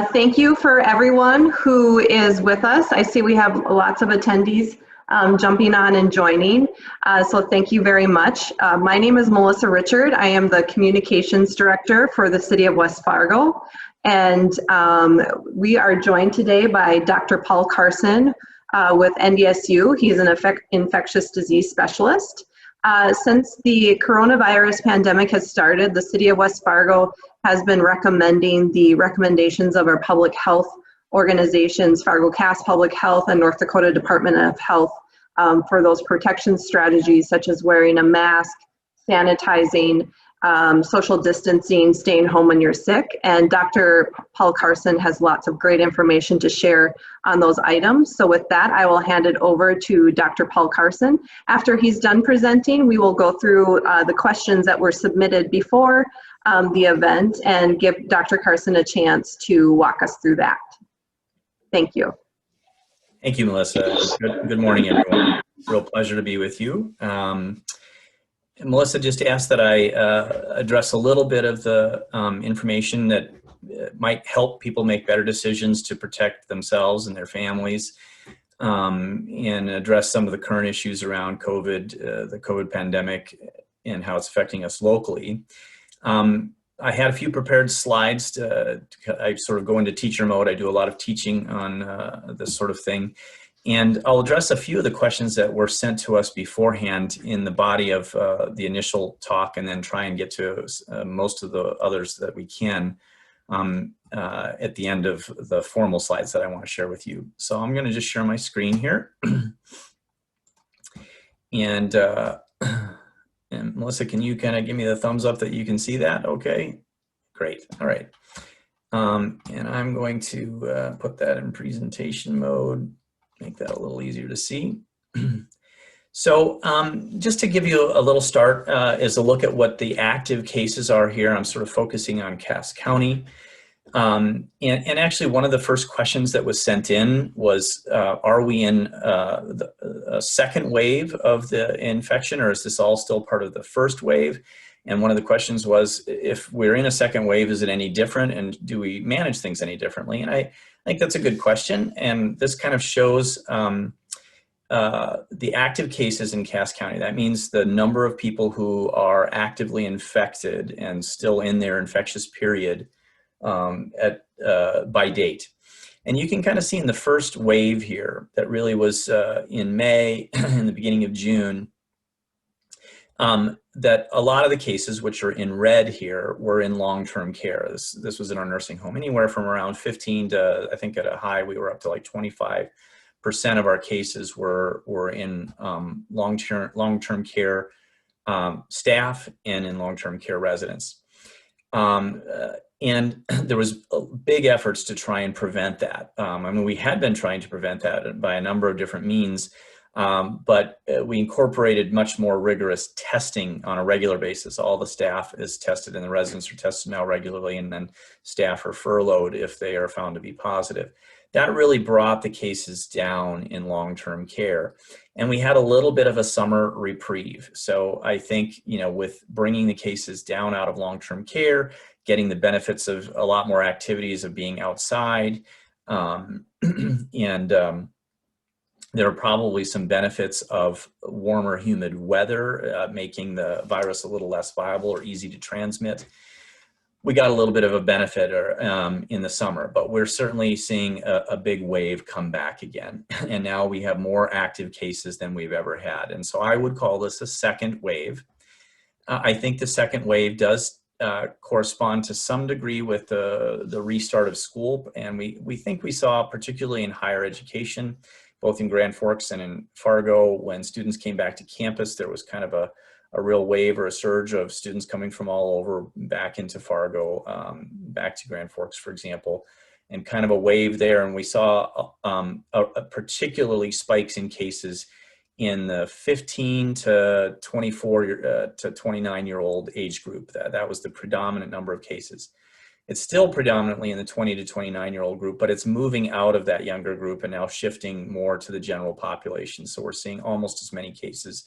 Thank you for everyone who is with us. I see we have lots of attendees jumping on and joining. So thank you very much. My name is Melissa Richard. I am the Communications Director for the City of West Fargo. And we are joined today by Dr. Paul Carson with NDSU. He's an infectious disease specialist. Since the coronavirus pandemic has started, the City of West Fargo has been recommending the recommendations of our public health organizations, Fargo Cass Public Health and North Dakota Department of Health, for those protection strategies such as wearing a mask, sanitizing, social distancing, staying home when you're sick. And Dr. Paul Carson has lots of great information to share on those items. So with that, I will hand it over to Dr. Paul Carson. After he's done presenting, we will go through the questions that were submitted before the event and give Dr. Carson a chance to walk us through that. Thank you. Thank you, Melissa. Good morning, everyone. Real pleasure to be with you. Melissa just asked that I address a little bit of the information that might help people make better decisions to protect themselves and their families, and address some of the current issues around COVID, the COVID pandemic, and how it's affecting us locally. I had a few prepared slides. I sort of go into teacher mode. I do a lot of teaching on this sort of thing. And I'll address a few of the questions that were sent to us beforehand in the body of the initial talk, and then try and get to most of the others that we can at the end of the formal slides that I want to share with you. So I'm going to just share my screen here. And Melissa, can you kind of give me the thumbs up that you can see that? Okay, great. All right. And I'm going to put that in presentation mode, make that a little easier to see. So just to give you a little start is a look at what the active cases are here. I'm sort of focusing on Cass County. And actually one of the first questions that was sent in was, are we in a second wave of the infection, or is this all still part of the first wave? And one of the questions was, if we're in a second wave, is it any different, and do we manage things any differently? And I think that's a good question. And this kind of shows the active cases in Cass County. That means the number of people who are actively infected and still in their infectious period by date. And you can kind of see in the first wave here that really was in May and the beginning of June, that a lot of the cases, which are in red here, were in long-term care. This was in our nursing home, anywhere from around 15 to, I think at a high, we were up to like 25% of our cases were in long-term care staff and in long-term care residents. And there was big efforts to try and prevent that. I mean, we had been trying to prevent that by a number of different means, but we incorporated much more rigorous testing on a regular basis. All the staff is tested and the residents are tested now regularly, and then staff are furloughed if they are found to be positive. That really brought the cases down in long-term care. And we had a little bit of a summer reprieve. So I think, you know, with bringing the cases down out of long-term care, getting the benefits of a lot more activities of being outside, there are probably some benefits of warmer, humid weather, making the virus a little less viable or easy to transmit. We got a little bit of a benefit in the summer, but we're certainly seeing a big wave come back again. And now we have more active cases than we've ever had. And so I would call this a second wave. I think the second wave does correspond to some degree with the restart of school. And we think we saw, particularly in higher education, both in Grand Forks and in Fargo, when students came back to campus, there was kind of a real wave or a surge of students coming from all over back into Fargo, back to Grand Forks, for example, and kind of a wave there. And we saw particularly spikes in cases in the 15 to 24 to 29-year-old age group. That was the predominant number of cases. It's still predominantly in the 20 to 29-year-old group, but it's moving out of that younger group and now shifting more to the general population. So we're seeing almost as many cases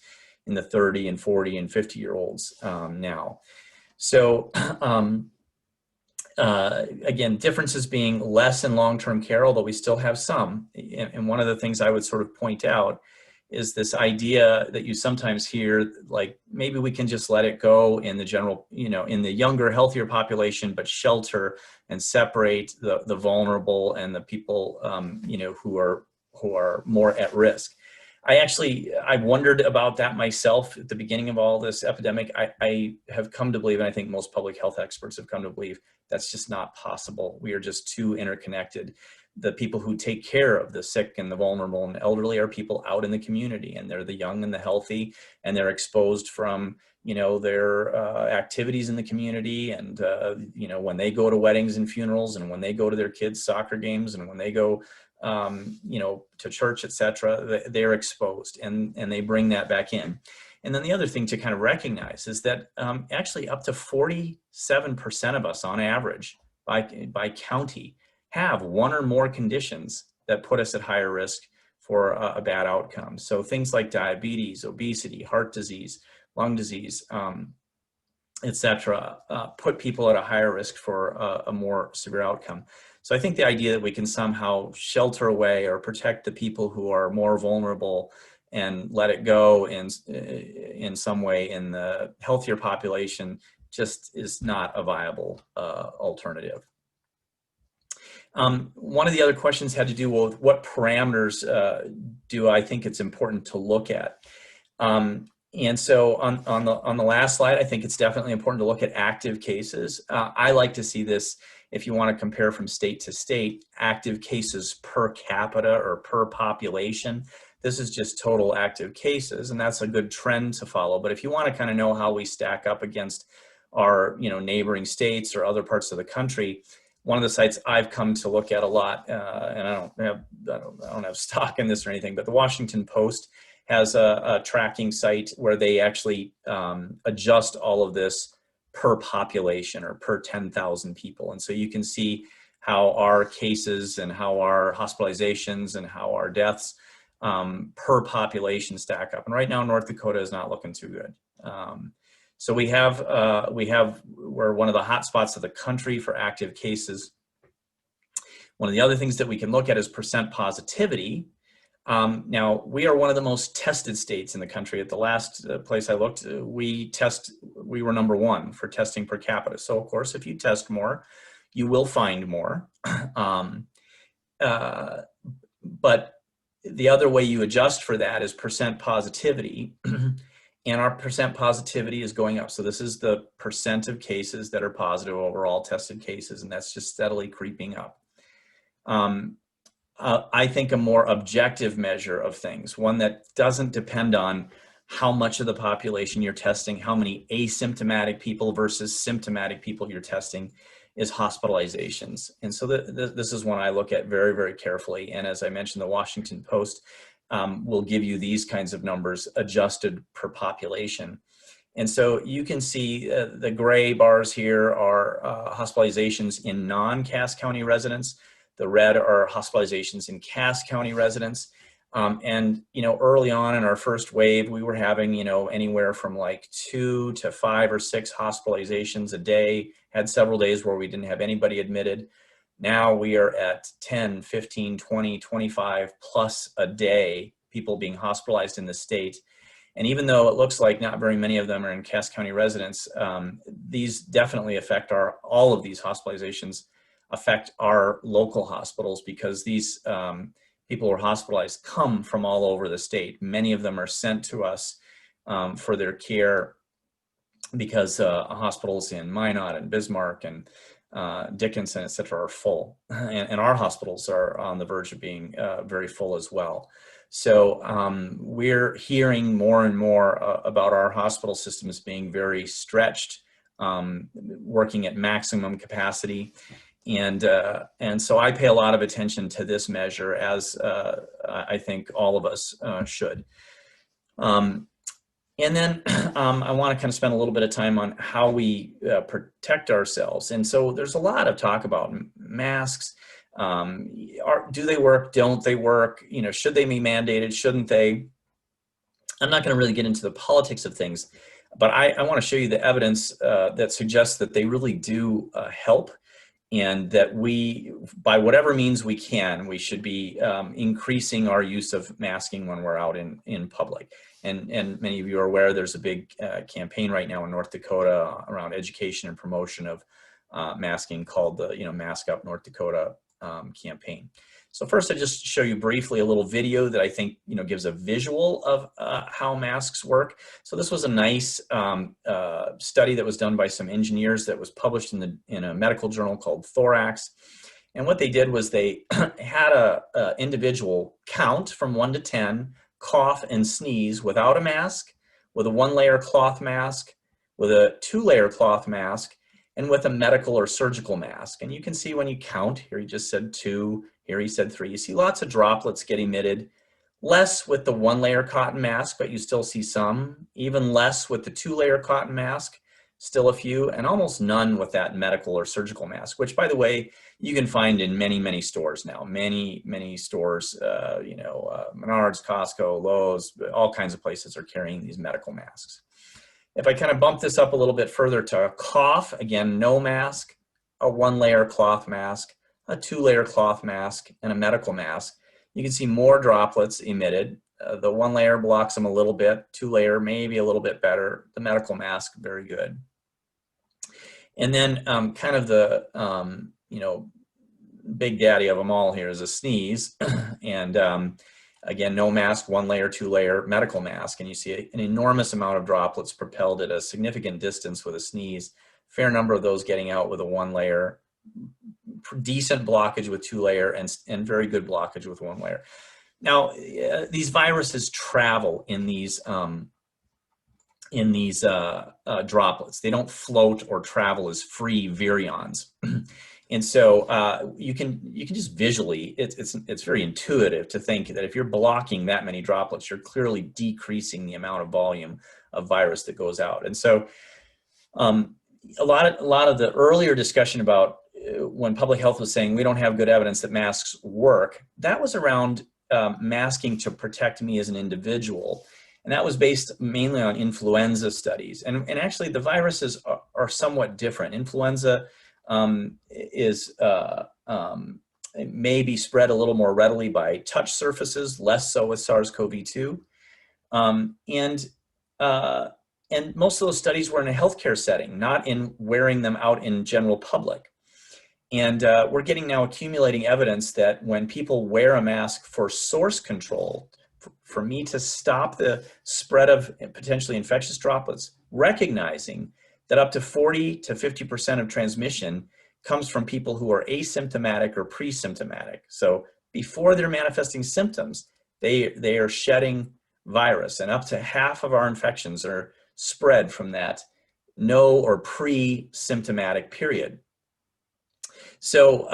in the 30 and 40 and 50-year-olds now. So Again, differences being less in long-term care, although we still have some. And one of the things I would sort of point out is this idea that you sometimes hear, like, maybe we can just let it go in the general, in the younger, healthier population, but shelter and separate the vulnerable and the people, who are more at risk. I wondered about that myself at the beginning of all this epidemic. I have come to believe, and I think most public health experts have come to believe, that's just not possible. We are just too interconnected. The people who take care of the sick and the vulnerable and elderly are people out in the community, and they're the young and the healthy, and they're exposed from, their activities in the community, and, when they go to weddings and funerals, and when they go to their kids' soccer games, and when they go, to church, etc., they're exposed, and they bring that back in. And then the other thing to kind of recognize is that actually up to 47% of us on average by county have one or more conditions that put us at higher risk for a bad outcome. So things like diabetes, obesity, heart disease, lung disease, etc., put people at a higher risk for a more severe outcome. So I think the idea that we can somehow shelter away or protect the people who are more vulnerable and let it go in some way in the healthier population just is not a viable alternative. One of the other questions had to do with what parameters do I think it's important to look at. And so on the last slide, I think it's definitely important to look at active cases. I like to see this, if you want to compare from state to state, active cases per capita or per population. This is just total active cases, and that's a good trend to follow. But if you want to kind of know how we stack up against our neighboring states or other parts of the country, one of the sites I've come to look at a lot, and I don't have stock in this or anything, but the Washington Post has a tracking site where they actually adjust all of this per population or per 10,000 people. And so you can see how our cases and how our hospitalizations and how our deaths per population stack up. And right now, North Dakota is not looking too good. So we're one of the hot spots of the country for active cases. One of the other things that we can look at is percent positivity. Now, we are one of the most tested states in the country. At the last place I looked, we were number one for testing per capita. So, of course, if you test more, you will find more. But the other way you adjust for that is percent positivity. And our percent positivity is going up. So this is the percent of cases that are positive over all tested cases, and that's just steadily creeping up. I think a more objective measure of things, one that doesn't depend on how much of the population you're testing, how many asymptomatic people versus symptomatic people you're testing, is hospitalizations. And so this is one I look at very, very carefully. And as I mentioned, the Washington Post will give you these kinds of numbers adjusted per population. And so you can see the gray bars here are hospitalizations in non-Cass County residents. The red are hospitalizations in Cass County residents. And, early on in our first wave, we were having, anywhere from like 2 to 5 or 6 hospitalizations a day, had several days where we didn't have anybody admitted. Now we are at 10, 15, 20, 25 plus a day, people being hospitalized in the state. And even though it looks like not very many of them are in Cass County residents, these definitely affect all of these hospitalizations affect our local hospitals, because these people who are hospitalized come from all over the state. Many of them are sent to us for their care because hospitals in Minot and Bismarck and Dickinson, et cetera, are full. And our hospitals are on the verge of being very full as well. So we're hearing more and more about our hospital systems being very stretched, working at maximum capacity. And so I pay a lot of attention to this measure, as I think all of us should. And then I want to kind of spend a little bit of time on how we protect ourselves. And so there's a lot of talk about masks. Do they work? Don't they work? Should they be mandated? Shouldn't they? I'm not going to really get into the politics of things, but I want to show you the evidence that suggests that they really do help. and that we, by whatever means we can, we should be increasing our use of masking when we're out in public. And many of you are aware there's a big campaign right now in North Dakota around education and promotion of masking called the Mask Up North Dakota campaign. So first, I just show you briefly a little video that I think gives a visual of how masks work. So this was a nice study that was done by some engineers that was published in a medical journal called Thorax. And what they did was they had a individual count from 1 to 10, cough and sneeze without a mask, with a 1-layer cloth mask, with a 2-layer cloth mask, and with a medical or surgical mask. And you can see when you count, here he just said 2, here he said 3, you see lots of droplets get emitted, less with the 1-layer cotton mask, but you still see some, even less with the 2-layer cotton mask, still a few, and almost none with that medical or surgical mask, which, by the way, you can find in many, many stores now. Many stores, Menards, Costco, Lowe's, all kinds of places are carrying these medical masks. If I kind of bump this up a little bit further to cough, again, no mask, a 1-layer cloth mask, a 2-layer cloth mask, and a medical mask, you can see more droplets emitted. The 1-layer blocks them a little bit, 2-layer maybe a little bit better, the medical mask, very good. And then kind of the, big daddy of them all here is a sneeze. And again, no mask, 1-layer, 2-layer, medical mask. And you see an enormous amount of droplets propelled at a significant distance with a sneeze. Fair number of those getting out with a 1-layer, decent blockage with 2-layer, and very good blockage with 1-layer. Now, these viruses travel in these droplets. They don't float or travel as free virions. And so you can just visually, it's very intuitive to think that if you're blocking that many droplets, you're clearly decreasing the amount of volume of virus that goes out. And so a lot of the earlier discussion about when public health was saying we don't have good evidence that masks work, that was around masking to protect me as an individual. And that was based mainly on influenza studies. And actually the viruses are somewhat different. Influenza may be spread a little more readily by touch surfaces, less so with SARS-CoV-2. And most of those studies were in a healthcare setting, not in wearing them out in general public. And we're getting now accumulating evidence that when people wear a mask for source control, for me to stop the spread of potentially infectious droplets, recognizing that up to 40 to 50% of transmission comes from people who are asymptomatic or pre-symptomatic. So before they're manifesting symptoms, they are shedding virus, and up to half of our infections are spread from that no or pre-symptomatic period. So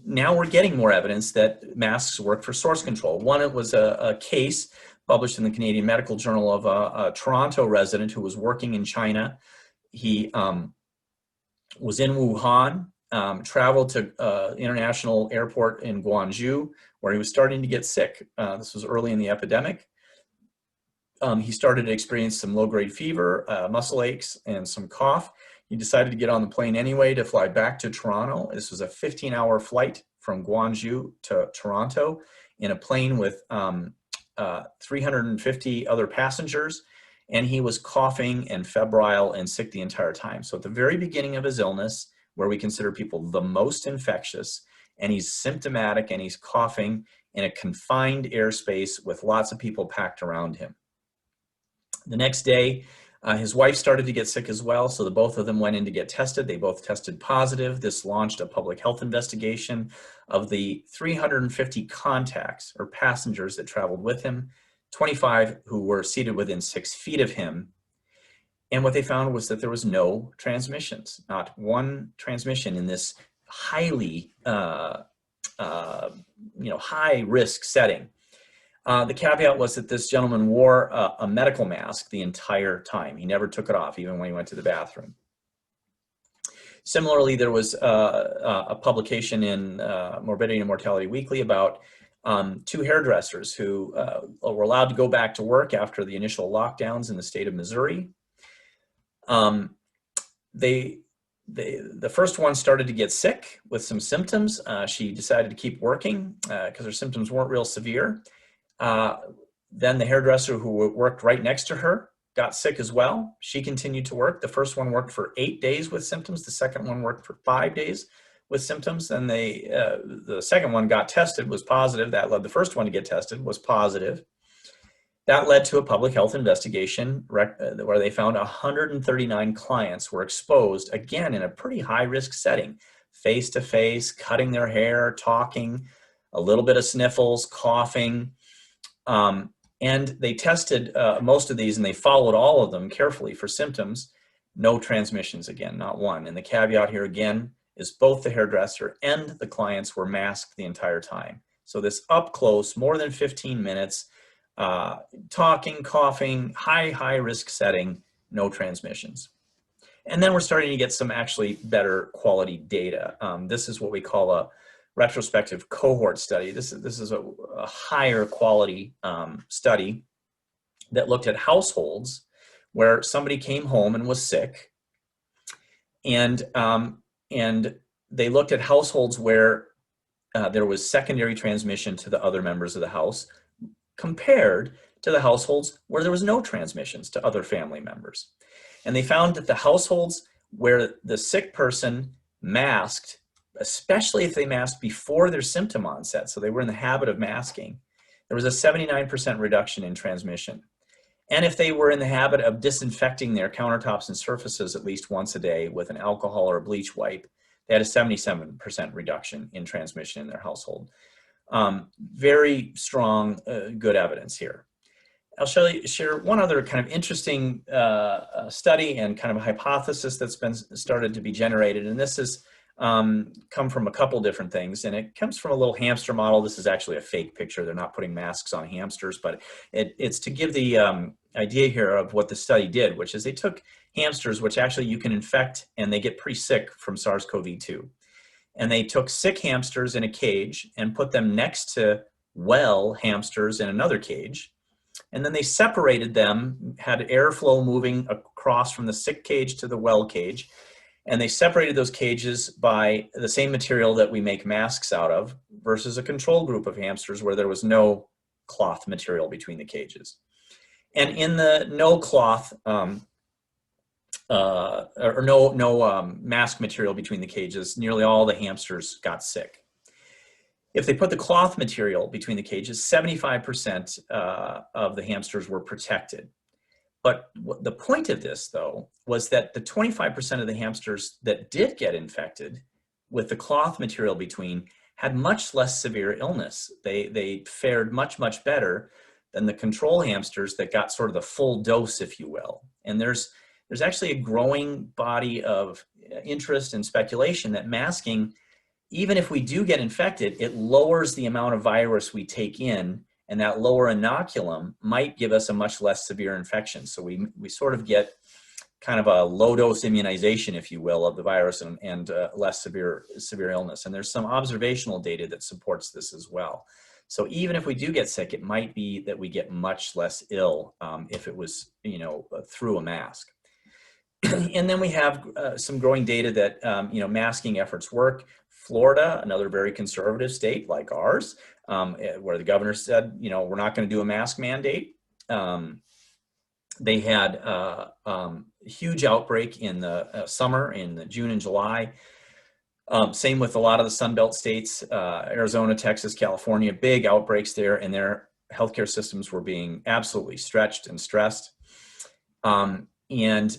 now we're getting more evidence that masks work for source control. One, it was a case published in the Canadian Medical Journal of a Toronto resident who was working in China. He was in Wuhan, traveled to international airport in Guangzhou, where he was starting to get sick. This was early in the epidemic. He started to experience some low-grade fever, muscle aches, and some cough. He decided to get on the plane anyway to fly back to Toronto. This was a 15-hour flight from Guangzhou to Toronto in a plane with 350 other passengers, and he was coughing and febrile and sick the entire time. So at the very beginning of his illness, where we consider people the most infectious, and he's symptomatic and he's coughing in a confined airspace with lots of people packed around him. The next day, his wife started to get sick as well, so the both of them went in to get tested. They both tested positive. This launched a public health investigation of the 350 contacts or passengers that traveled with him, 25 who were seated within 6 feet of him. And what they found was that there was no transmissions, not one transmission in this highly, high risk setting. The caveat was that this gentleman wore a medical mask the entire time. He never took it off, even when he went to the bathroom. Similarly, there was a publication in Morbidity and Mortality Weekly about 2 hairdressers who were allowed to go back to work after the initial lockdowns in the state of Missouri. The first one started to get sick with some symptoms. She decided to keep working because her symptoms weren't real severe. Then the hairdresser who worked right next to her got sick as well. She continued to work. The first one worked for 8 days with symptoms. The second one worked for 5 days with symptoms. And the second one got tested, was positive. That led the first one to get tested, was positive. That led to a public health investigation where they found 139 clients were exposed, again, in a pretty high-risk setting, face-to-face, cutting their hair, talking, a little bit of sniffles, coughing. And they tested most of these, and they followed all of them carefully for symptoms. No transmissions, again, not one. And the caveat here, again, is both the hairdresser and the clients were masked the entire time. So this up close, more than 15 minutes, talking, coughing, high risk setting, no transmissions. And then we're starting to get some actually better quality data. This is what we call a retrospective cohort study. This is a higher quality study that looked at households where somebody came home and was sick, and they looked at households where there was secondary transmission to the other members of the house, compared to the households where there was no transmissions to other family members. And they found that the households where the sick person masked, especially if they masked before their symptom onset, so they were in the habit of masking, there was a 79% reduction in transmission. And if they were in the habit of disinfecting their countertops and surfaces at least once a day with an alcohol or a bleach wipe, they had a 77% reduction in transmission in their household. Very strong, good evidence here. I'll share one other kind of interesting study and kind of a hypothesis that's been started to be generated. And this has come from a couple different things. And it comes from a little hamster model. This is actually a fake picture. They're not putting masks on hamsters, but it's to give the idea here of what the study did, which is they took hamsters, which actually you can infect, and they get pretty sick from SARS-CoV-2. And they took sick hamsters in a cage and put them next to well hamsters in another cage. And then they separated them, had airflow moving across from the sick cage to the well cage. And they separated those cages by the same material that we make masks out of versus a control group of hamsters where there was no cloth material between the cages. And in the no cloth, no mask material between the cages, nearly all the hamsters got sick. If they put the cloth material between the cages, 75% of the hamsters were protected. But the point of this, though, was that the 25% of the hamsters that did get infected with the cloth material between had much less severe illness. They fared much better than the control hamsters that got sort of the full dose, if you will. And there's actually a growing body of interest and speculation that masking, even if we do get infected, it lowers the amount of virus we take in, and that lower inoculum might give us a much less severe infection. So we sort of get kind of a low dose immunization, if you will, of the virus and less severe illness. And there's some observational data that supports this as well. So even if we do get sick, it might be that we get much less ill if it was, through a mask. And then we have some growing data that, masking efforts work. Florida, another very conservative state like ours, where the governor said, we're not going to do a mask mandate. They had a huge outbreak in the summer, in June and July. Same with a lot of the Sunbelt states, Arizona, Texas, California, big outbreaks there, and their healthcare systems were being absolutely stretched and stressed. And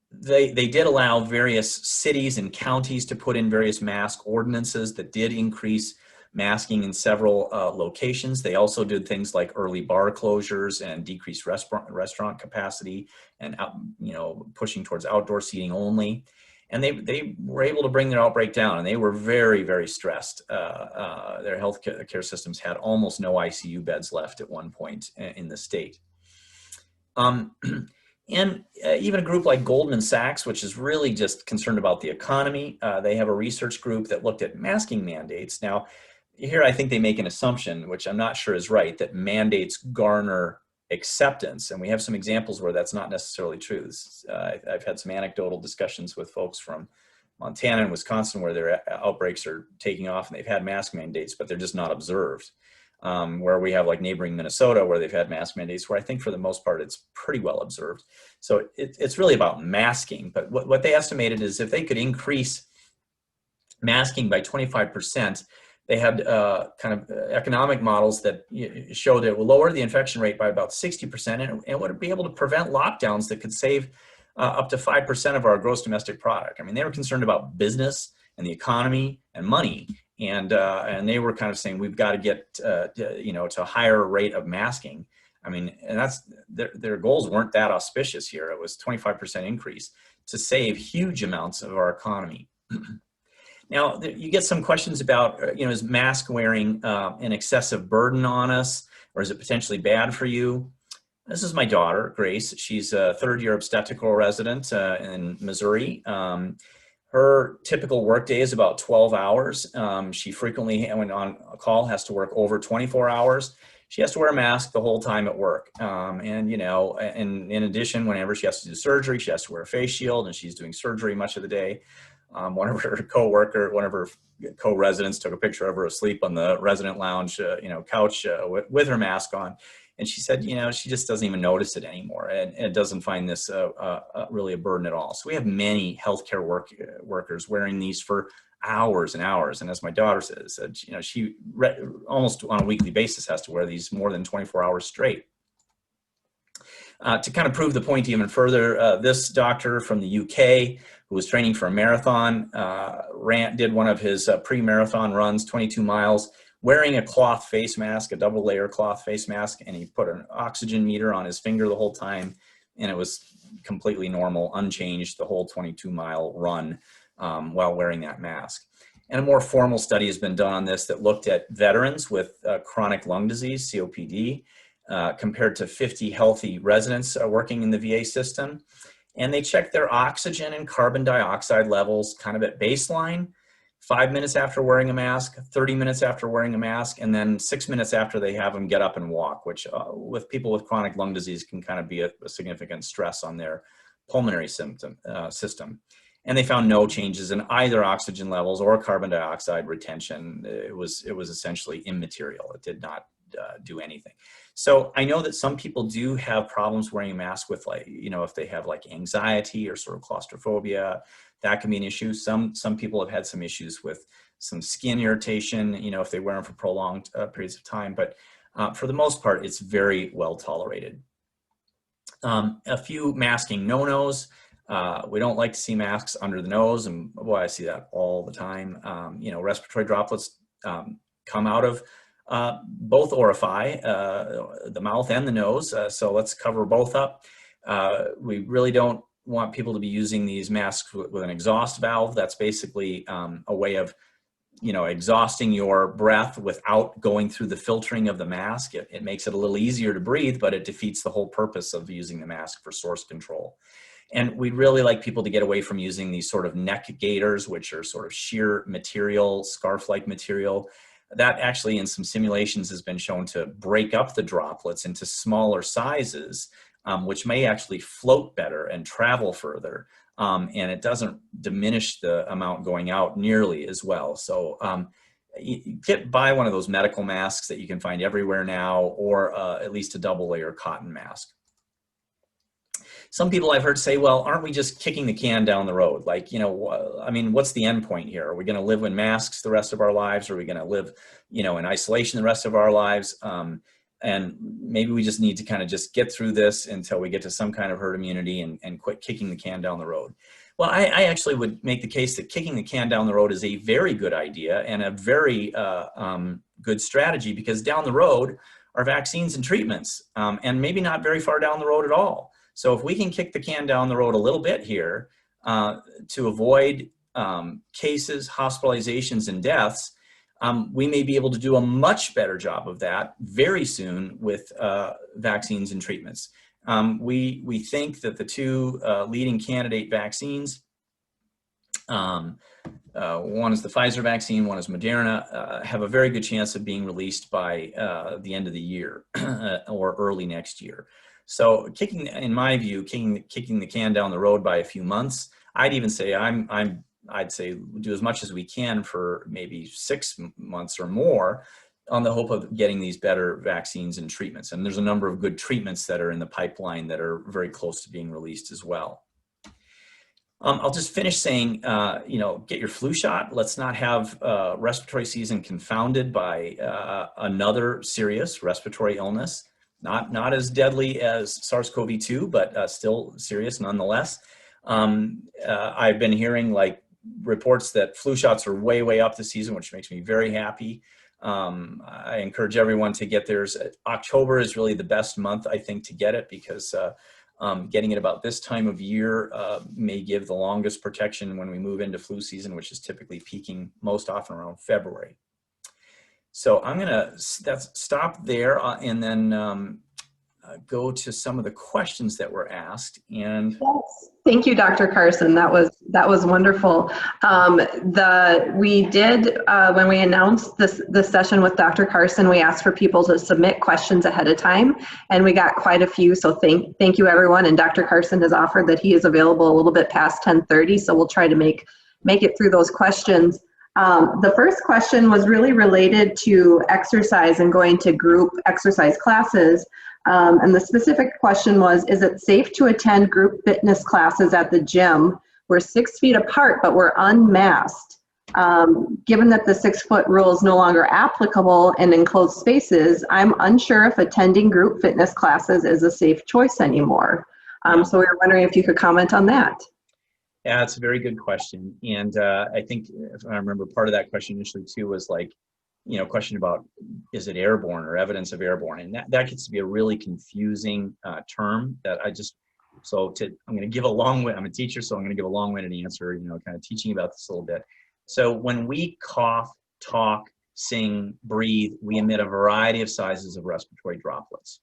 they did allow various cities and counties to put in various mask ordinances that did increase masking in several locations. They also did things like early bar closures and decreased restaurant capacity and pushing towards outdoor seating only. And they were able to bring their outbreak down, and they were very stressed. Their health care systems had almost no ICU beds left at one point in the state. And even a group like Goldman Sachs, which is really just concerned about the economy, they have a research group that looked at masking mandates. Now, here I think they make an assumption, which I'm not sure is right, that mandates garner acceptance. And we have some examples where that's not necessarily true. I've had some anecdotal discussions with folks from Montana and Wisconsin, where their outbreaks are taking off, and they've had mask mandates, but they're just not observed. Where we have like neighboring Minnesota, where they've had mask mandates, where I think for the most part it's pretty well observed. So it's really about masking. But what they estimated is if they could increase masking by 25%, they had kind of economic models that showed it would lower the infection rate by about 60% and would be able to prevent lockdowns that could save up to 5% of our gross domestic product. I mean, they were concerned about business and the economy and money. And they were kind of saying, we've got to get, to a higher rate of masking. I mean, and that's their goals weren't that auspicious here. It was 25% increase to save huge amounts of our economy. Now, you get some questions about, is mask wearing an excessive burden on us, or is it potentially bad for you? This is my daughter, Grace. She's a third-year obstetrical resident in Missouri. Her typical workday is about 12 hours. She frequently, when on a call, has to work over 24 hours. She has to wear a mask the whole time at work. And in addition, whenever she has to do surgery, she has to wear a face shield, and she's doing surgery much of the day. One of her co-residents took a picture of her asleep on the resident lounge, couch with her mask on. And she said, she just doesn't even notice it anymore, and doesn't find this really a burden at all. So we have many healthcare workers wearing these for hours and hours. And as my daughter said, she almost on a weekly basis has to wear these more than 24 hours straight. To kind of prove the point even further, this doctor from the UK who was training for a marathon did one of his pre-marathon runs, 22 miles, wearing a cloth face mask, a double layer cloth face mask, and he put an oxygen meter on his finger the whole time, and it was completely normal, unchanged the whole 22-mile run while wearing that mask. And a more formal study has been done on this that looked at veterans with chronic lung disease, COPD, compared to 50 healthy residents working in the VA system. And they checked their oxygen and carbon dioxide levels kind of at baseline, 5 minutes after wearing a mask, 30 minutes after wearing a mask, and then 6 minutes after they have them get up and walk, which with people with chronic lung disease can kind of be a significant stress on their pulmonary system. And they found no changes in either oxygen levels or carbon dioxide retention. It was essentially immaterial. It did not do anything. So I know that some people do have problems wearing a mask with, like, if they have like anxiety or sort of claustrophobia, that can be an issue. Some people have had some issues with some skin irritation, if they wear them for prolonged periods of time. But for the most part, it's very well tolerated. A few masking no-nos. We don't like to see masks under the nose, and boy, I see that all the time. Respiratory droplets come out of both orify, the mouth and the nose, so let's cover both up. We really don't want people to be using these masks with an exhaust valve. That's basically a way of exhausting your breath without going through the filtering of the mask. It makes it a little easier to breathe, but it defeats the whole purpose of using the mask for source control. And we'd really like people to get away from using these sort of neck gaiters, which are sort of sheer material, scarf-like material. That actually in some simulations has been shown to break up the droplets into smaller sizes, which may actually float better and travel further. And it doesn't diminish the amount going out nearly as well. So you buy one of those medical masks that you can find everywhere now, or at least a double layer cotton mask. Some people I've heard say, well, aren't we just kicking the can down the road? Like, I mean, what's the end point here? Are we going to live in masks the rest of our lives? Or are we going to live, in isolation the rest of our lives? And maybe we just need to kind of just get through this until we get to some kind of herd immunity and quit kicking the can down the road. Well, I actually would make the case that kicking the can down the road is a very good idea and a very good strategy, because down the road are vaccines and treatments, and maybe not very far down the road at all. So if we can kick the can down the road a little bit here to avoid cases, hospitalizations, and deaths, we may be able to do a much better job of that very soon with vaccines and treatments. We think that the two leading candidate vaccines, one is the Pfizer vaccine, one is Moderna, have a very good chance of being released by the end of the year or early next year. So in my view, kicking the can down the road by a few months, I'd even say I'm I'd say do as much as we can for maybe 6 months or more on the hope of getting these better vaccines and treatments. And there's a number of good treatments that are in the pipeline that are very close to being released as well. I'll just finish saying, get your flu shot. Let's not have respiratory season confounded by another serious respiratory illness. Not as deadly as SARS-CoV-2, but still serious nonetheless. I've been hearing reports that flu shots are way up this season, which makes me very happy. I encourage everyone to get theirs. October is really the best month, I think, to get it, because getting it about this time of year may give the longest protection when we move into flu season, which is typically peaking most often around February. So I'm gonna stop there and then go to some of the questions that were asked. And yes. Thank you, Dr. Carson. That was wonderful. We did when we announced this session with Dr. Carson, we asked for people to submit questions ahead of time, and we got quite a few. So thank you, everyone. And Dr. Carson has offered that he is available a little bit past 10:30, so we'll try to make it through those questions. The first question was really related to exercise and going to group exercise classes. And the specific question was, is it safe to attend group fitness classes at the gym? We're 6 feet apart, but we're unmasked. Given that the 6-foot rule is no longer applicable in enclosed spaces, I'm unsure if attending group fitness classes is a safe choice anymore. So we were wondering if you could comment on that. Yeah, it's a very good question. And I think, if I remember, part of that question initially too was question about, is it airborne or evidence of airborne? And that gets to be a really confusing term that I'm going to give a I'm a teacher, so I'm going to give a long-winded answer, kind of teaching about this a little bit. So when we cough, talk, sing, breathe, we emit a variety of sizes of respiratory droplets.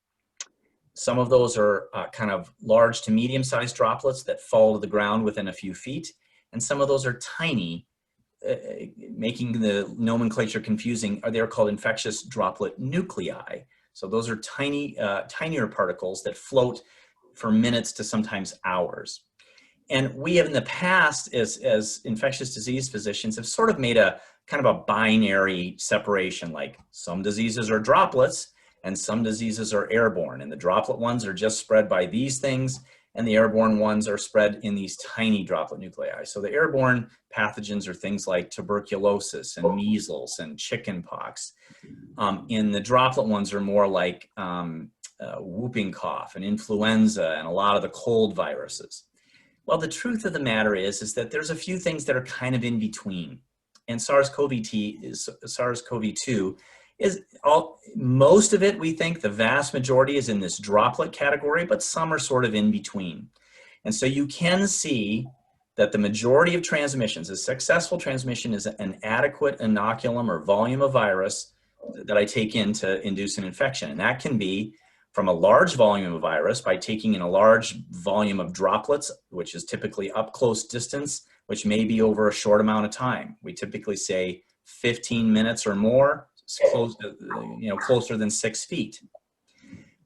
Some of those are kind of large to medium-sized droplets that fall to the ground within a few feet. And some of those are tiny, making the nomenclature confusing. They're called infectious droplet nuclei. So those are tinier particles that float for minutes to sometimes hours. And we have in the past, as infectious disease physicians, have sort of made a kind of a binary separation, like some diseases are droplets and some diseases are airborne. And the droplet ones are just spread by these things, and the airborne ones are spread in these tiny droplet nuclei. So the airborne pathogens are things like tuberculosis and measles and chickenpox. And the droplet ones are more like whooping cough and influenza and a lot of the cold viruses. Well, the truth of the matter is that there's a few things that are kind of in between. And SARS-CoV-2 is most of it, we think, the vast majority is in this droplet category, but some are sort of in between. And so you can see that the majority of transmissions, a successful transmission, is an adequate inoculum or volume of virus that I take in to induce an infection. And that can be from a large volume of virus by taking in a large volume of droplets, which is typically up close distance, which may be over a short amount of time. We typically say 15 minutes or more, closer than 6 feet.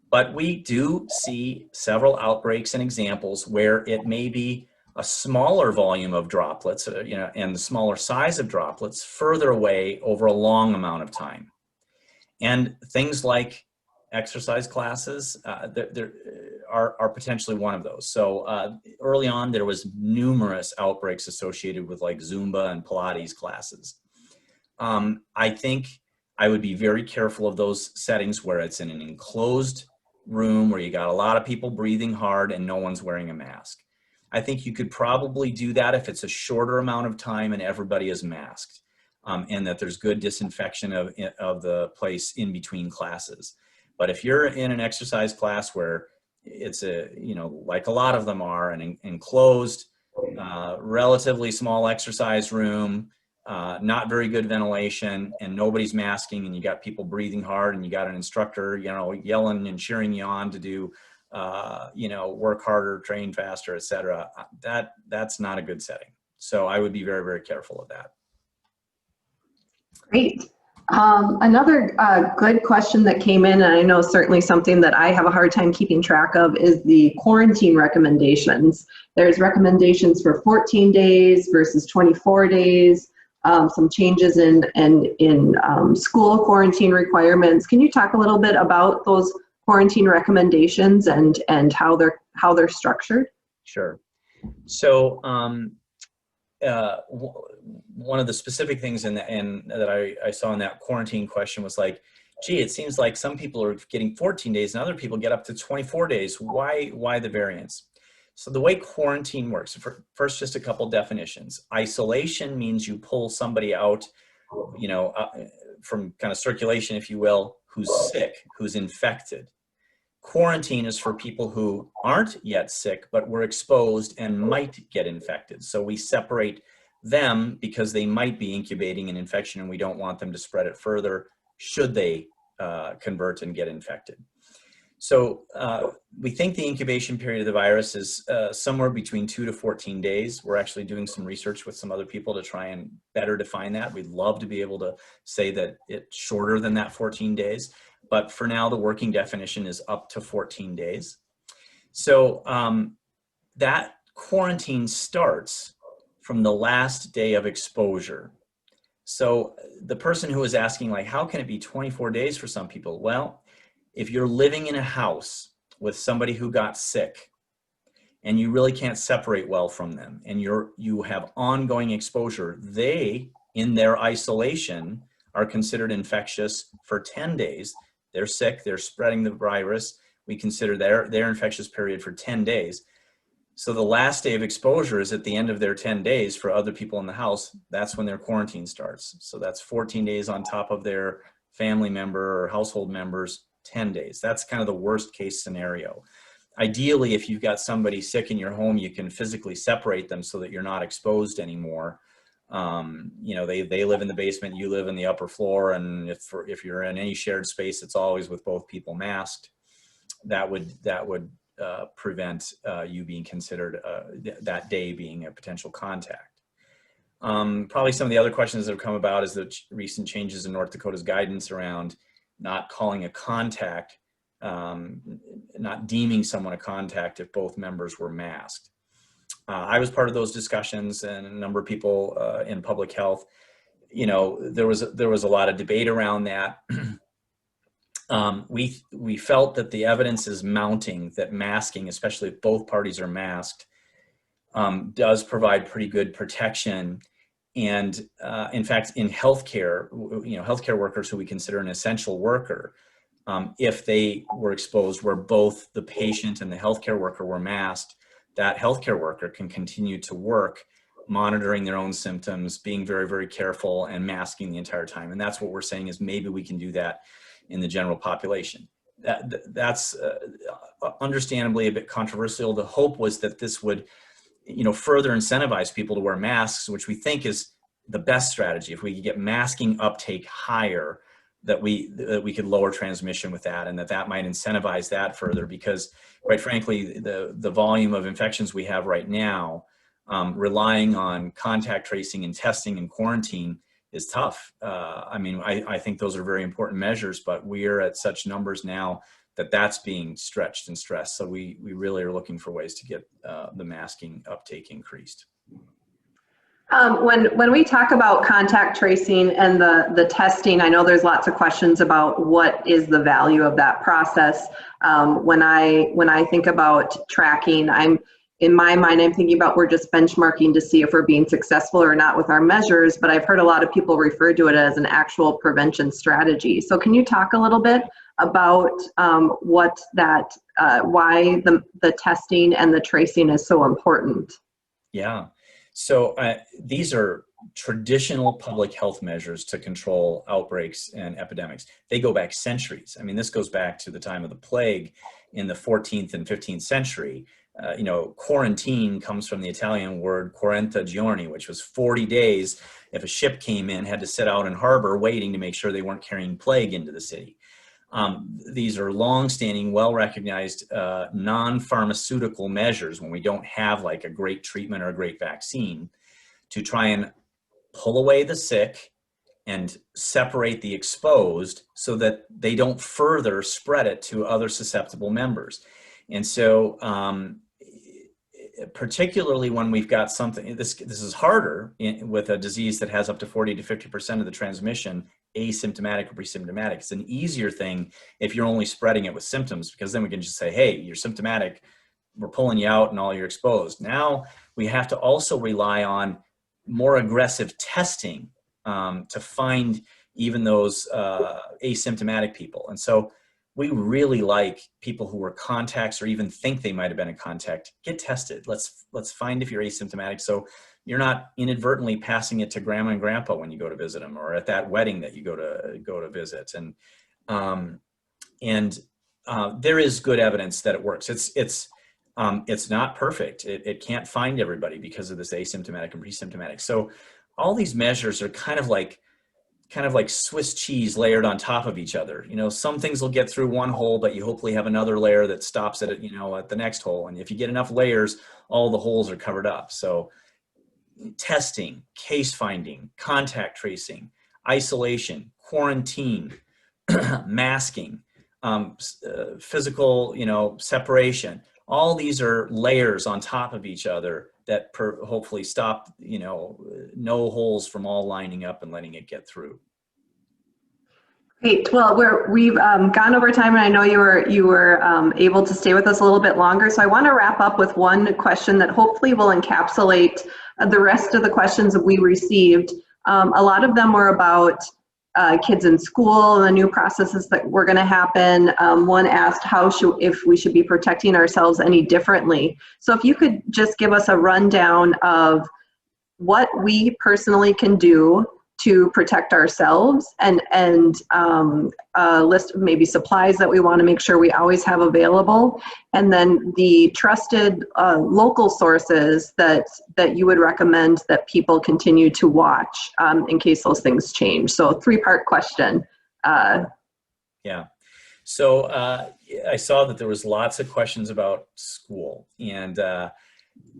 But we do see several outbreaks and examples where it may be a smaller volume of droplets, and the smaller size of droplets further away over a long amount of time. And things like exercise classes are potentially one of those. So early on, there was numerous outbreaks associated with like Zumba and Pilates classes. I think I would be very careful of those settings where it's in an enclosed room where you got a lot of people breathing hard and no one's wearing a mask. I think you could probably do that if it's a shorter amount of time and everybody is masked, and that there's good disinfection of the place in between classes. But if you're in an exercise class where it's like a lot of them are, an enclosed, relatively small exercise room, not very good ventilation, and nobody's masking, and you got people breathing hard, and you got an instructor, yelling and cheering you on to do, work harder, train faster, etc. That's not a good setting. So I would be very, very careful of that. Great. Another good question that came in, and I know certainly something that I have a hard time keeping track of, is the quarantine recommendations. There's recommendations for 14 days versus 24 days, some changes in school quarantine requirements. Can you talk a little bit about those quarantine recommendations and how they're structured? Sure. So one of the specific things that I saw in that quarantine question was like, gee, it seems like some people are getting 14 days and other people get up to 24 days. Why the variance? So the way quarantine works, first, just a couple definitions. Isolation means you pull somebody out, from kind of circulation, if you will, who's sick, who's infected. Quarantine is for people who aren't yet sick, but were exposed and might get infected. So we separate them because they might be incubating an infection and we don't want them to spread it further should they convert and get infected. So we think the incubation period of the virus is somewhere between 2 to 14 days. We're actually doing some research with some other people to try and better define that. We'd love to be able to say that it's shorter than that 14 days. But for now, the working definition is up to 14 days. So that quarantine starts from the last day of exposure. So the person who was asking, like, how can it be 24 days for some people? Well, if you're living in a house with somebody who got sick and you really can't separate well from them and you have ongoing exposure, they, in their isolation, are considered infectious for 10 days. They're sick, they're spreading the virus. We consider their infectious period for 10 days. So the last day of exposure is at the end of their 10 days for other people in the house. That's when their quarantine starts. So that's 14 days on top of their family member or household members, 10 days. That's kind of the worst case scenario. Ideally, if you've got somebody sick in your home, you can physically separate them so that you're not exposed anymore. They live in the basement, you live in the upper floor, and if you're in any shared space, it's always with both people masked. That would prevent you being considered that day being a potential contact. Probably some of the other questions that have come about is the recent changes in North Dakota's guidance around not calling a contact, not deeming someone a contact if both members were masked. I was part of those discussions, and a number of people in public health. There was a lot of debate around that. We felt that the evidence is mounting that masking, especially if both parties are masked, does provide pretty good protection. And in fact, in healthcare, healthcare workers who we consider an essential worker, if they were exposed where both the patient and the healthcare worker were masked, that healthcare worker can continue to work, monitoring their own symptoms, being very, very careful, and masking the entire time. And that's what we're saying is maybe we can do that in the general population. That's understandably a bit controversial. The hope was that this would, further incentivize people to wear masks, which we think is the best strategy. If we could get masking uptake higher, that we could lower transmission with that, and that might incentivize that further, because quite frankly, the volume of infections we have right now, relying on contact tracing and testing and quarantine is tough. I think those are very important measures, but we are at such numbers now that that's being stretched and stressed. So we really are looking for ways to get the masking uptake increased. When we talk about contact tracing and the testing, I know there's lots of questions about what is the value of that process. When I think about tracking, in my mind, I'm thinking about we're just benchmarking to see if we're being successful or not with our measures, but I've heard a lot of people refer to it as an actual prevention strategy. So can you talk a little bit about why the testing and the tracing is so important? Yeah. So these are traditional public health measures to control outbreaks and epidemics. They go back centuries. This goes back to the time of the plague in the 14th and 15th century. Quarantine comes from the Italian word quaranta giorni, which was 40 days. If a ship came in, had to sit out in harbor waiting to make sure they weren't carrying plague into the city. These are long-standing, well-recognized non-pharmaceutical measures when we don't have like a great treatment or a great vaccine to try and pull away the sick and separate the exposed so that they don't further spread it to other susceptible members. And so particularly when we've got something, this is harder with a disease that has up to 40 to 50% of the transmission asymptomatic or pre-symptomatic. It's an easier thing if you're only spreading it with symptoms, because then we can just say, hey, you're symptomatic, we're pulling you out and all you're exposed. Now we have to also rely on more aggressive testing to find even those asymptomatic people. And so we really like people who were contacts or even think they might have been in contact. Get tested. Let's find if you're asymptomatic, so you're not inadvertently passing it to grandma and grandpa when you go to visit them, or at that wedding that you go to visit. And there is good evidence that it works. It's not perfect. It can't find everybody because of this asymptomatic and pre-symptomatic. So all these measures are kind of like Swiss cheese layered on top of each other. You know, some things will get through one hole, but you hopefully have another layer that stops at, you know, at the next hole. And if you get enough layers, all the holes are covered up. So testing, case finding, contact tracing, isolation, quarantine, masking, physical, you know, separation. All these are layers on top of each other that hopefully stop, you know, no holes from all lining up and letting it get through. Great. Well, we've gone over time, and I know you were able to stay with us a little bit longer. So I want to wrap up with one question that hopefully will encapsulate the rest of the questions that we received. A lot of them were about kids in school and the new processes that were going to happen. One asked if we should be protecting ourselves any differently. So if you could just give us a rundown of what we personally can do to protect ourselves, and a list of maybe supplies that we want to make sure we always have available, and then the trusted local sources that you would recommend that people continue to watch in case those things change. So three-part question. Yeah. So I saw that there was lots of questions about school, and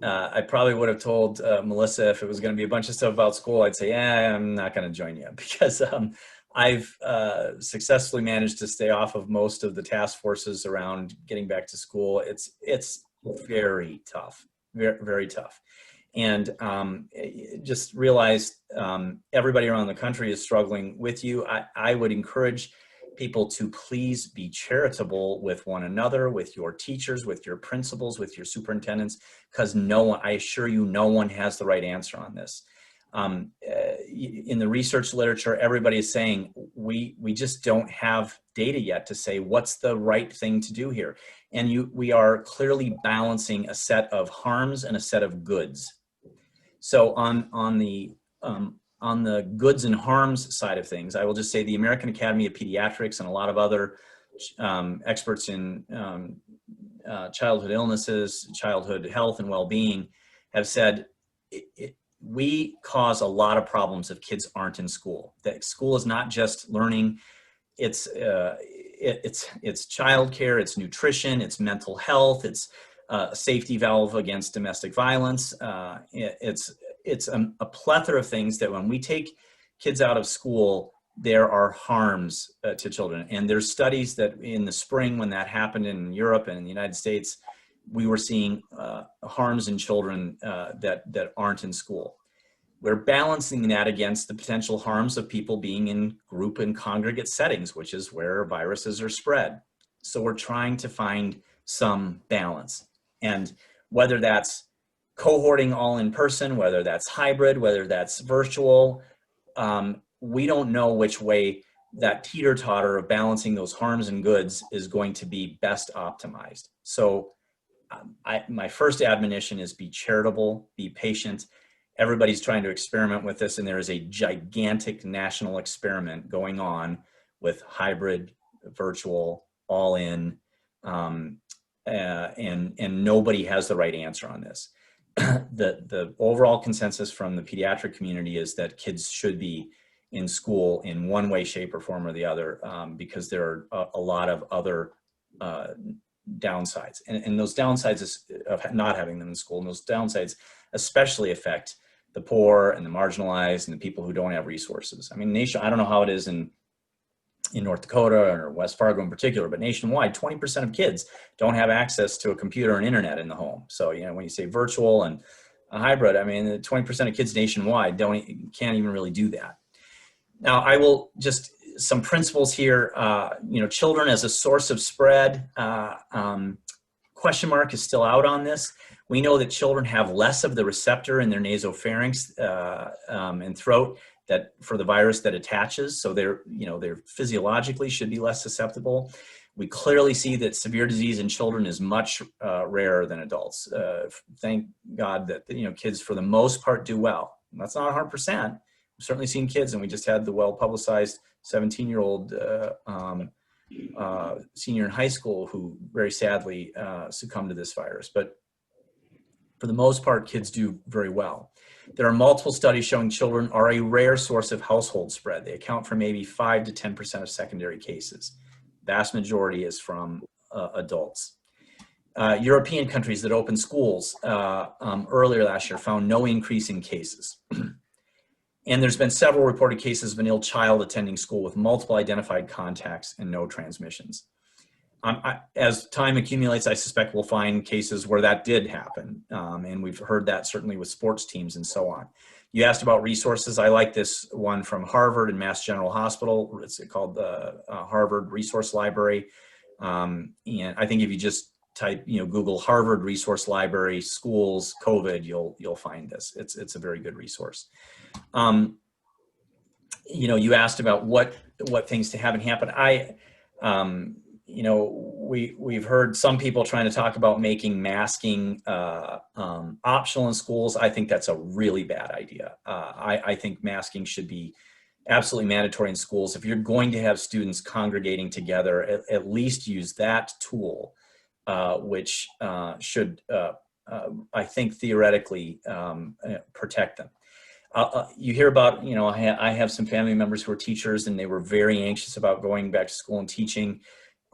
I probably would have told Melissa if it was going to be a bunch of stuff about school, I'd say, I'm not going to join you, because I've successfully managed to stay off of most of the task forces around getting back to school. It's very tough, very, very tough. And just realize everybody around the country is struggling with you. I would encourage people to please be charitable with one another, with your teachers, with your principals, with your superintendents, because I assure you, no one has the right answer on this. In the research literature, everybody is saying we just don't have data yet to say what's the right thing to do here. And we are clearly balancing a set of harms and a set of goods. So on the goods and harms side of things, I will just say the American Academy of Pediatrics and a lot of other experts in childhood illnesses, childhood health and well-being have said we cause a lot of problems if kids aren't in school. That school is not just learning, it's childcare, it's nutrition, it's mental health, it's a safety valve against domestic violence. It's a plethora of things that when we take kids out of school, there are harms to children. And there's studies that in the spring, when that happened in Europe and in the United States, we were seeing harms in children that aren't in school. We're balancing that against the potential harms of people being in group and congregate settings, which is where viruses are spread. So we're trying to find some balance. And whether that's cohorting all in person, whether that's hybrid, whether that's virtual, we don't know which way that teeter-totter of balancing those harms and goods is going to be best optimized. So my first admonition is be charitable, be patient. Everybody's trying to experiment with this, and there is a gigantic national experiment going on with hybrid, virtual, all in, and nobody has the right answer on this. The overall consensus from the pediatric community is that kids should be in school in one way, shape, or form or the other, because there are a lot of other downsides. And those downsides of not having them in school, and those downsides especially affect the poor and the marginalized and the people who don't have resources. I mean, I don't know how it is in North Dakota or West Fargo in particular, but nationwide, 20% of kids don't have access to a computer and internet in the home. So, you know, when you say virtual and a hybrid, I mean, 20% of kids nationwide can't even really do that. Now, I will just, some principles here, you know, children as a source of spread, question mark is still out on this. We know that children have less of the receptor in their nasopharynx and throat that for the virus that attaches. So they're physiologically should be less susceptible. We clearly see that severe disease in children is much rarer than adults. Thank God that, you know, kids for the most part do well. That's not 100%. We've certainly seen kids, and we just had the well-publicized 17-year-old senior in high school who very sadly succumbed to this virus. But for the most part, kids do very well. There are multiple studies showing children are a rare source of household spread. They account for maybe 5 to 10% of secondary cases. Vast majority is from adults. European countries that opened schools earlier last year found no increase in cases. And there's been several reported cases of an ill child attending school with multiple identified contacts and no transmissions. As time accumulates, I suspect we'll find cases where that did happen. And we've heard that certainly with sports teams and so on. You asked about resources. I like this one from Harvard and Mass General Hospital. It's called the Harvard Resource Library. And I think if you just type, you know, Google Harvard Resource Library, schools, COVID, you'll find this. It's a very good resource. You know, you asked about what things to haven't happened. You know, we've heard some people trying to talk about making masking optional in schools. I think that's a really bad idea. I think masking should be absolutely mandatory in schools. If you're going to have students congregating together, at least use that tool, which should, I think, theoretically protect them. You hear about, you know, I have some family members who are teachers, and they were very anxious about going back to school and teaching.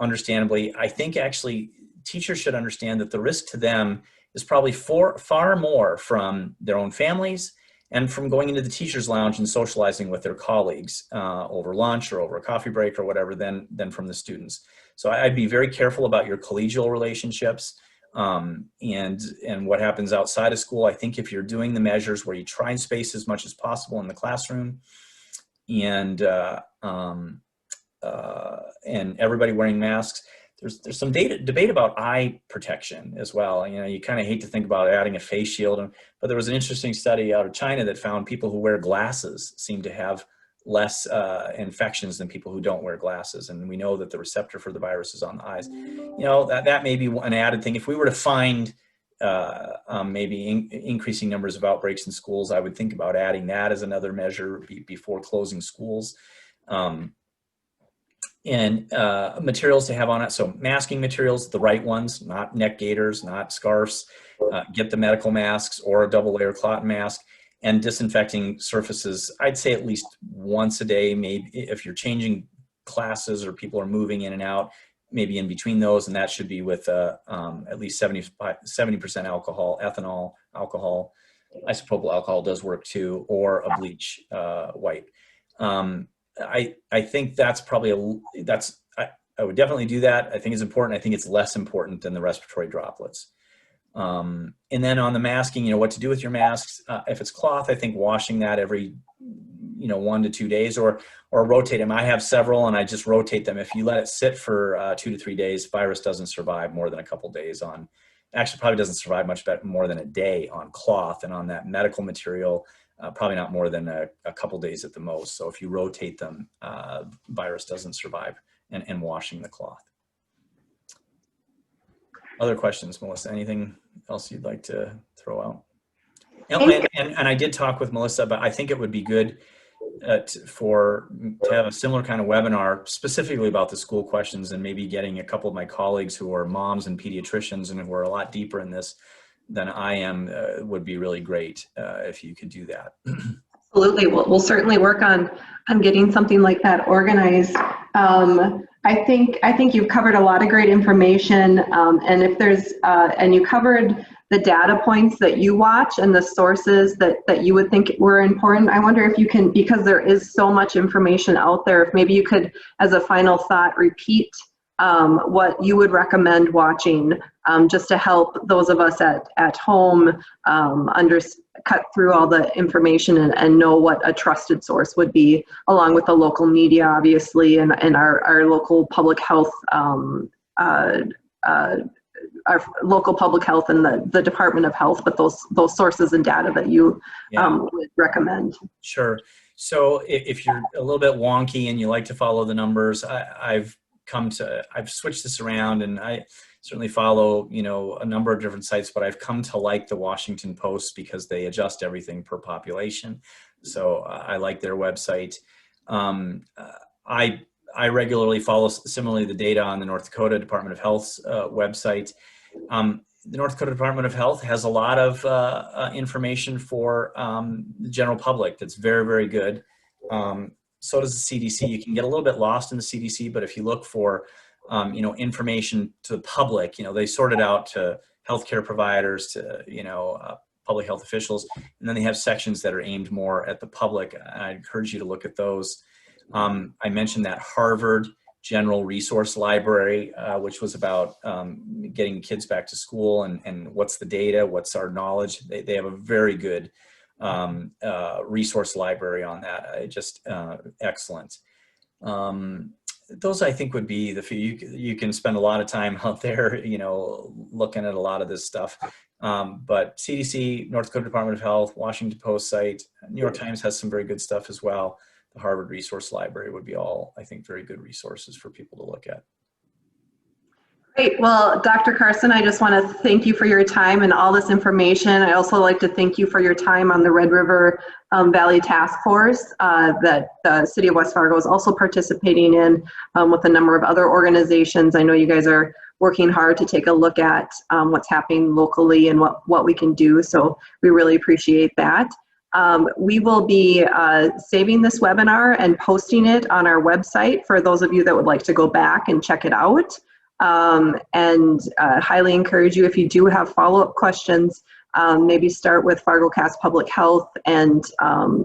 Understandably, I think actually teachers should understand that the risk to them is probably far more from their own families and from going into the teacher's lounge and socializing with their colleagues over lunch or over a coffee break or whatever than from the students. So I'd be very careful about your collegial relationships and what happens outside of school. I think if you're doing the measures where you try and space as much as possible in the classroom and everybody wearing masks. There's some debate about eye protection as well. You know, you kind of hate to think about adding a face shield, but there was an interesting study out of China that found people who wear glasses seem to have less infections than people who don't wear glasses. And we know that the receptor for the virus is on the eyes. You know, that may be an added thing. If we were to find maybe increasing numbers of outbreaks in schools, I would think about adding that as another measure before closing schools. And materials to have on it. So masking materials, the right ones, not neck gaiters, not scarves. Get the medical masks or a double layer cotton mask, and disinfecting surfaces. I'd say at least once a day, maybe if you're changing classes or people are moving in and out, maybe in between those, and that should be with at least 70% alcohol, ethanol, alcohol. Isopropyl alcohol does work too, or a bleach wipe. I think that's probably I would definitely do that. I think it's important. I think it's less important than the respiratory droplets. And then on the masking, you know, what to do with your masks. If it's cloth, I think washing that every, 1 to 2 days or rotate them. I have several and I just rotate them. If you let it sit for 2 to 3 days, virus doesn't survive more than a couple days on, actually probably doesn't survive much more than a day on cloth, and on that medical material, probably not more than a couple days at the most. So if you rotate them, virus doesn't survive, and washing the cloth. Other questions, Melissa? Anything else you'd like to throw out? And I did talk with Melissa, but I think it would be good to have a similar kind of webinar specifically about the school questions, and maybe getting a couple of my colleagues who are moms and pediatricians and who are a lot deeper in this than I am would be really great if you could do that. Absolutely. We'll certainly work on getting something like that organized. I think you've covered a lot of great information, and if there's and you covered the data points that you watch and the sources that you would think were important. I wonder if you can, because there is so much information out there, if maybe you could, as a final thought, repeat what you would recommend watching, just to help those of us at home cut through all the information and know what a trusted source would be, along with the local media, obviously, and our local public health, our local public health and the Department of Health, but those sources and data that you would recommend. Sure. So if you're a little bit wonky and you like to follow the numbers, I've switched this around, and I certainly follow, a number of different sites, but I've come to like the Washington Post because they adjust everything per population. So I like their website. I regularly follow similarly the data on the North Dakota Department of Health's website. The North Dakota Department of Health has a lot of information for the general public that's very, very good. So does the CDC. You can get a little bit lost in the CDC, but if you look for, information to the public, they sort it out to healthcare providers, to, public health officials, and then they have sections that are aimed more at the public. I encourage you to look at those. I mentioned that Harvard General Resource Library, which was about getting kids back to school and what's the data, what's our knowledge. They have a very good resource library on that. Just excellent. Those I think would be the few. You can spend a lot of time out there, looking at a lot of this stuff. But CDC, North Dakota Department of Health, Washington Post site, New York Times has some very good stuff as well. The Harvard Resource Library would be all, I think, very good resources for people to look at. Great. Well, Dr. Carson, I just want to thank you for your time and all this information. I also like to thank you for your time on the Red River Valley Task Force that the City of West Fargo is also participating in with a number of other organizations. I know you guys are working hard to take a look at what's happening locally and what we can do, so we really appreciate that. We will be saving this webinar and posting it on our website for those of you that would like to go back and check it out. And highly encourage you, if you do have follow-up questions, maybe start with FargoCast Public Health and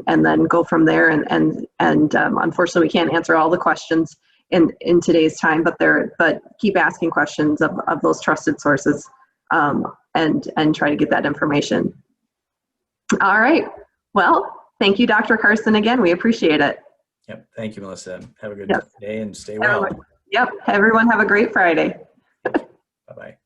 then go from there. And unfortunately, we can't answer all the questions in today's time, but keep asking questions of those trusted sources and try to get that information. All right. Well, thank you, Dr. Carson, again. We appreciate it. Yep. Thank you, Melissa. Have a good day and stay well. Yep. Everyone have a great Friday. Bye-bye.